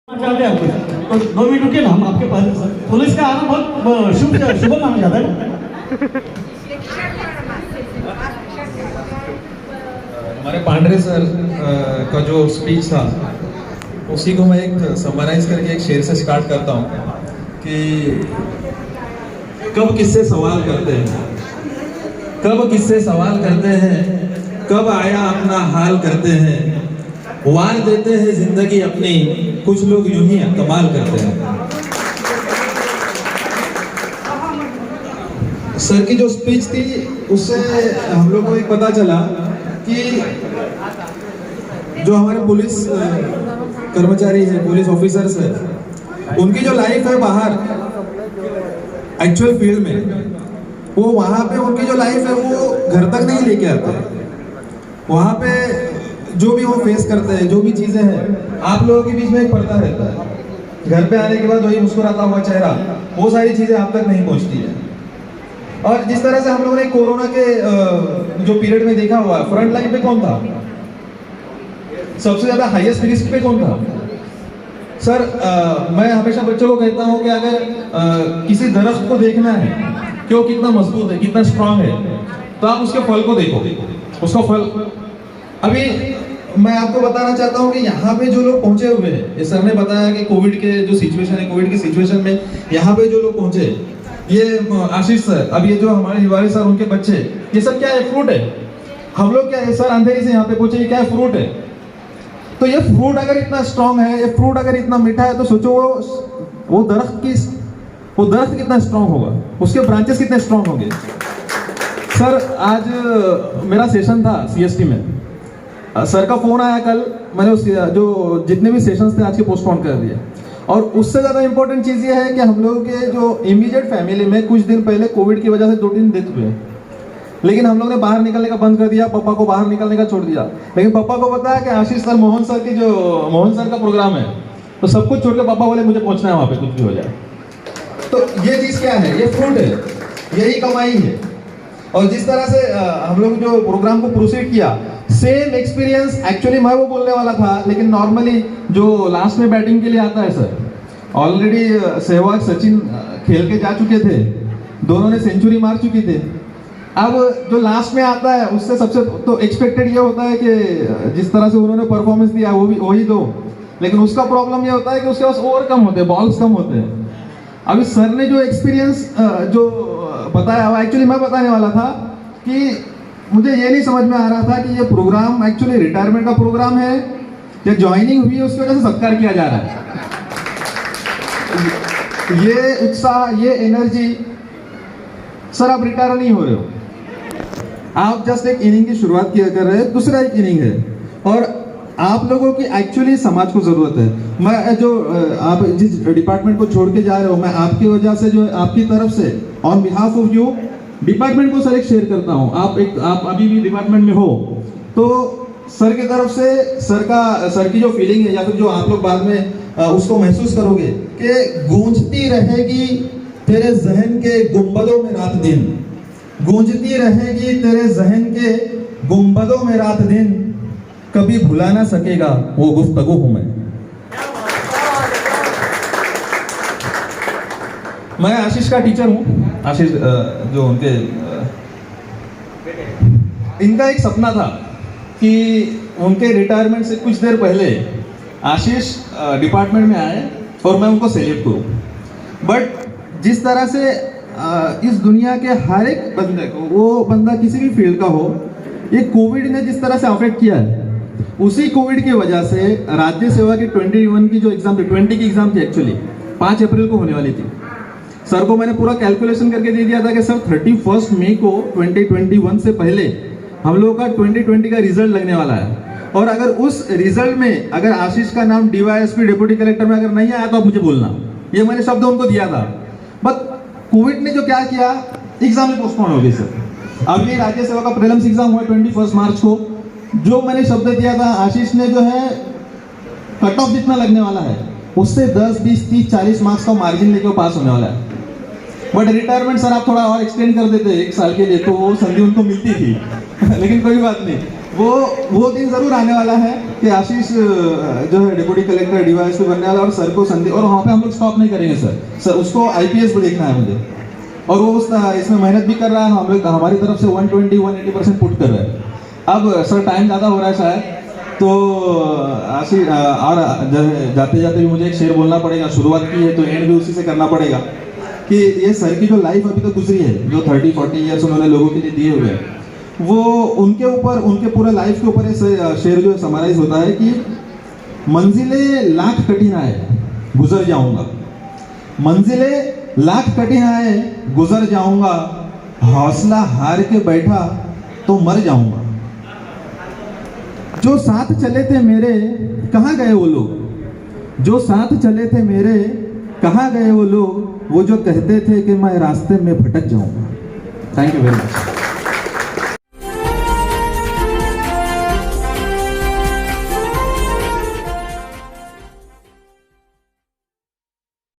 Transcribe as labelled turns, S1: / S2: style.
S1: चाहते हैं आप तो 2 मिनट रुकिए ना, हम आपके पास। पुलिस का आना बहुत शुभ माना जाता है।
S2: हमारे पांडरे सर का जो स्पीच था उसी को मैं एक समराइज करके एक शेर से स्टार्ट करता हूँ कि कब किससे सवाल करते हैं, कब किससे सवाल करते हैं, कब आया अपना हाल करते हैं, वार देते हैं जिंदगी अपनी, कुछ लोग यूं ही कमाल करते हैं। सर की जो स्पीच थी उससे हम लोग को एक पता चला कि जो हमारे पुलिस कर्मचारी है, पुलिस ऑफिसर्स है, उनकी जो लाइफ है बाहर एक्चुअल फील्ड में, वो वहाँ पे उनकी जो लाइफ है वो घर तक नहीं लेके आते हैं। वहाँ पे जो भी वो फेस करते हैं, जो भी चीजें हैं, आप लोगों के बीच में एक पर्दा रहता है। घर पे आने के बाद वही मुस्कुराता हुआ चेहरा, वो सारी चीजें आप तक नहीं पहुँचती है। और जिस तरह से हम लोगों ने कोरोना के जो पीरियड में देखा हुआ, फ्रंट लाइन पे कौन था, सबसे ज्यादा हाईएस्ट रिस्क पे कौन था? सर मैं हमेशा बच्चों को कहता हूँ कि अगर किसी दरख्त को देखना है कि वो कितना मजबूत है, कितना स्ट्रांग है, तो आप उसके फल को देखो, उसका फल। अभी मैं आपको बताना चाहता हूँ कि यहाँ पे जो लोग पहुंचे हुए हैं, सर ने बताया कि कोविड के जो सिचुएशन है, कोविड की सिचुएशन में यहाँ पे जो लोग पहुंचे, ये आशीष सर, अब ये जो हमारे हिवारी सर, उनके बच्चे, ये सब क्या है? फ्रूट है। हम लोग क्या है सर, अंधेरी से यहाँ पे पहुंचे, ये क्या है? फ्रूट है। तो ये फ्रूट अगर इतना स्ट्रांग है, ये फ्रूट अगर इतना मीठा है, तो सोचो वो दरख्त कितना स्ट्रांग होगा, उसके ब्रांचेस कितने स्ट्रांग होंगे। सर आज मेरा सेशन था सीएसटी में, सर का फोन आया कल, मैंने उस जो जितने भी सेशंस थे आज के पोस्टपोन कर दिए। और उससे ज़्यादा इंपॉर्टेंट चीज़ ये है कि हम लोगों के जो इमीडिएट फैमिली में कुछ दिन पहले कोविड की वजह से 2-3 डेथ हुए, लेकिन हम लोग ने बाहर निकलने का बंद कर दिया, पापा को बाहर निकलने का छोड़ दिया। लेकिन पापा को पता है कि आशीष सर, मोहन सर का प्रोग्राम है, तो सब कुछ छोड़ के पापा बोले मुझे पहुंचना है वहाँ पे, कुछ भी हो जाए। तो ये चीज़ क्या है? ये फ्रूट है, यही कमाई है। और जिस तरह से हम लोग जो प्रोग्राम को प्रोसीड किया, सेम एक्सपीरियंस एक्चुअली मैं वो बोलने वाला था, लेकिन नॉर्मली जो लास्ट में बैटिंग के लिए आता है सर, ऑलरेडी सहवाग सचिन खेल के जा चुके थे, दोनों ने सेंचुरी मार चुके थे। अब जो लास्ट में आता है उससे सबसे तो एक्सपेक्टेड ये होता है कि जिस तरह से उन्होंने परफॉर्मेंस दिया वो भी वही दो, लेकिन उसका प्रॉब्लम ये होता है कि उसके पास ओवर कम होते हैं, बॉल्स कम होते हैं। अभी सर ने जो एक्सपीरियंस जो बताया, एक्चुअली मैं बताने वाला था कि मुझे ये नहीं समझ में आ रहा था कि ये प्रोग्राम एक्चुअली रिटायरमेंट का प्रोग्राम है या ज्वाइनिंग हुई है उसकी वजह से सत्कार किया जा रहा है। ये उत्साह, ये एनर्जी, सर आप रिटायर नहीं हो रहे हो, आप जस्ट एक इनिंग की शुरुआत किया कर रहे हैं, दूसरा एक इनिंग है, और आप लोगों की एक्चुअली समाज को जरूरत है। मैं जो आप जिस डिपार्टमेंट को छोड़ के जा रहे हो, मैं आपकी वजह से, जो आपकी तरफ से, on behalf of you department को सर एक शेयर करता हूँ। आप अभी भी डिपार्टमेंट में हो, तो सर की तरफ से सर की जो फीलिंग है, या फिर जो आप लोग बाद में उसको महसूस करोगे कि गूंजती रहेगी तेरे जहन के गुंबदों में रात दिन, गूंजती रहेगी तेरे जहन के गुंबदों में रात दिन, कभी भुला ना सकेगा वो गुफ्तगू हूं मैं आशीष का टीचर हूं। आशीष जो उनके इनका एक सपना था कि उनके रिटायरमेंट से कुछ देर पहले आशीष डिपार्टमेंट में आए और मैं उनको सेल्यूट करूं। बट जिस तरह से इस दुनिया के हर एक बंदे को, वो बंदा किसी भी फील्ड का हो, ये कोविड ने जिस तरह से अफेक्ट किया है, उसी कोविड की वजह से राज्य सेवा की 21 की जो एग्जाम थी, 20 की एग्जाम थी, एक्चुअली 5 अप्रैल को होने वाली थी। सर को मैंने पूरा कैलकुलेशन करके दे दिया था कि सर 31 मई को 2021 से पहले हम लोगों का 2020 का रिजल्ट लगने वाला है, और अगर उस रिजल्ट में अगर आशीष का नाम डीवाईएसपी डिप्टी कलेक्टर में अगर नहीं आया तो आप मुझे बोलना, ये मैंने शब्द उनको दिया था। बट कोविड ने जो क्या किया, एग्जाम में पोस्टपोन हो गई सर। अभी राज्य सेवा का प्रीलिम्स एग्जाम हुआ 21 मार्च को, जो मैंने शब्द दिया था, आशीष ने जो है कट ऑफ जितना लगने वाला है उससे 10, 20, 30, 40 मार्क्स का मार्जिन लेके वो पास होने वाला है। बट रिटायरमेंट सर आप थोड़ा और एक्सटेंड कर देते 1 साल के लिए, तो वो संधि उनको मिलती थी लेकिन कोई बात नहीं, वो दिन जरूर आने वाला है। कि आशीष जो है डिप्टी कलेक्टर डीवाईएसपी बनने वाला और सर को संदेश, और वहाँ पे हम लोग स्टॉप नहीं करेंगे सर उसको आईपीएस भी देखना है मुझे, और वो इसमें मेहनत भी कर रहा है, हम लोग हमारी तरफ से 120-180% पुट कर रहे हैं। अब सर टाइम ज़्यादा हो रहा है शायद, तो आशीष और जाते जाते भी मुझे एक शेर बोलना पड़ेगा, शुरुआत की है तो एंड भी उसी से करना पड़ेगा कि ये सर की जो लाइफ अभी तक गुजरी है, जो 30-40 ईयर्स उन्होंने लोगों के लिए दिए हुए हैं, वो उनके ऊपर, उनके पूरे लाइफ के ऊपर शेर जो समराइज होता है कि मंजिलें लाख कठिन आए गुजर जाऊंगा, मंजिलें लाख कठिन आए गुजर जाऊंगा, हौसला हार के बैठा तो मर जाऊंगा। जो साथ चले थे मेरे कहाँ गए वो लोग, जो साथ चले थे मेरे कहाँ गए वो लोग, वो जो कहते थे कि मैं रास्ते में भटक जाऊंगा। Thank you very much.